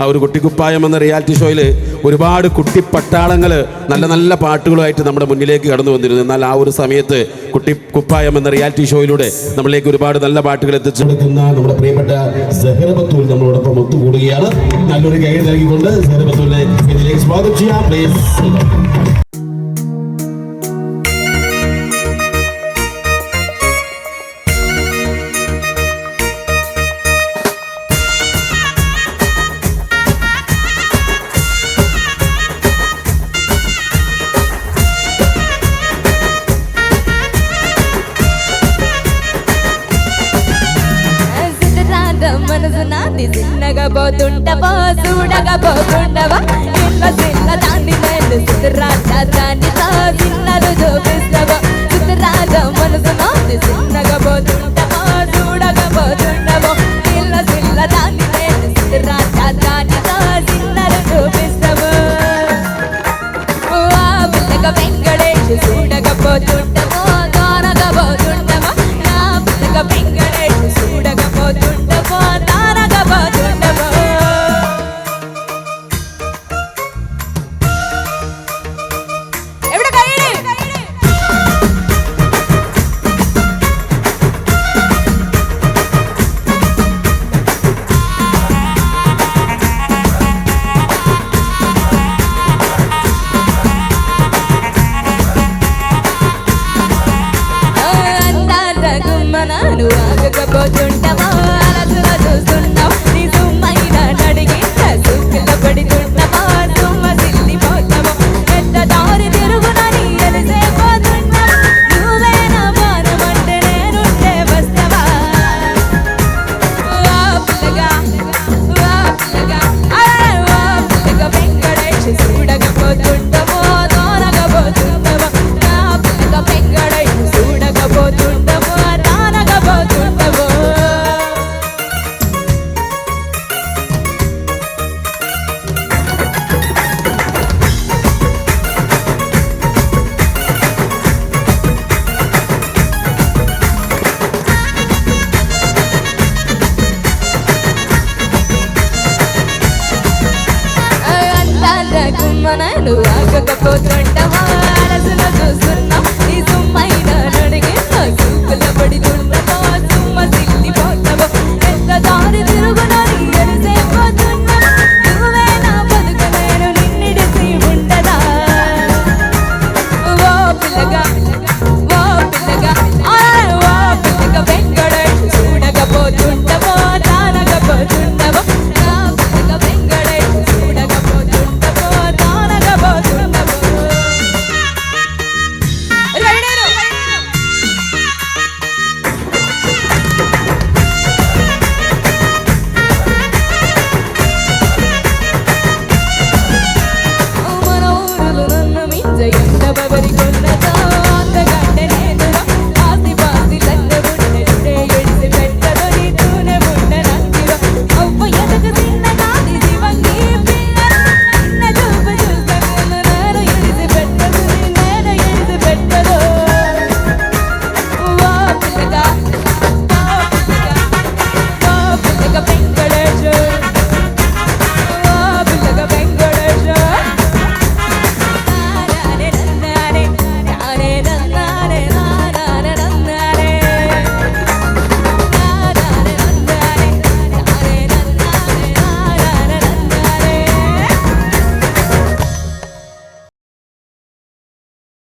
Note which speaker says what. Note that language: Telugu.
Speaker 1: ആ ഒരു കുട്ടിക്കുപ്പായം എന്ന റിയാലിറ്റി ഷോയിൽ ഒരുപാട് കുട്ടിപ്പട്ടാളങ്ങൾ നല്ല നല്ല പാട്ടുകളുമായിട്ട് നമ്മുടെ മുന്നിലേക്ക് കടന്നു വന്നിരുന്നു. എന്നാൽ ആ ഒരു സമയത്ത് കുട്ടിക്കുപ്പായം എന്ന റിയാലിറ്റി ഷോയിലൂടെ നമ്മളിലേക്ക് ഒരുപാട് നല്ല പാട്ടുകൾ എത്തിച്ചു കൊടുക്കുന്ന നമ്മുടെ പ്രിയപ്പെട്ട സഹറ ബത്തൂൽ നമ്മളോടൊപ്പം ഒത്തുകൂടുകയാണ്. നല്ലൊരു കൈ നൽകിക്കൊണ്ട് സഹറ ബത്തൂലിനെ ഇതിലേക്ക് സ്വാഗതം ചെയ്യാം. പ്ലീസ്.
Speaker 2: మనసు నాది చిన్నగా పోతుంటవో చూడగా పోతుండవా ఇళ్ళ చిన్న దాన్ని నేను సుతరాజా దానితో చిన్నలు చూపిస్తావో సుతరాజా మనసు నాది చిన్నగా పోతుంటవో చూడగా పోతుండవో ఇళ్ళ చిన్న దాన్ని నేను సుతరాజా దానితో చిన్నలు చూపిస్తావో పిల్లగా వెంకటేష్ చూడగా పోతుంటవో దూరగా పోతుండవో నా పిల్లగా వెంకటేష్ చూడగా పోతుంటవో నాను ఆగకపోతుంటావా అలసలా చూస్తున్నావు నీ సుమ్మైన నడిగి సుక్కుల పడుతుంటావా సుమ్మ సిల్లిపోతావా పెద్ద దారి తిరుగునని ఎలిసేపోతున్నా నువ్వేనా బాణమంటే నేనుంటే వస్తావా పిల్లగా వెంకటేష్ చూడకపోతుంటావో దూరకపోతుంటావా నా పిల్లగా వెంకటేష్ చూడకపోతుంటావో కుమ్మనను ఆగకపోతుంటావా అలసలు చూస్తున్నా నీ సుమ్మైన నడిగి చూపుల పడుతుంటా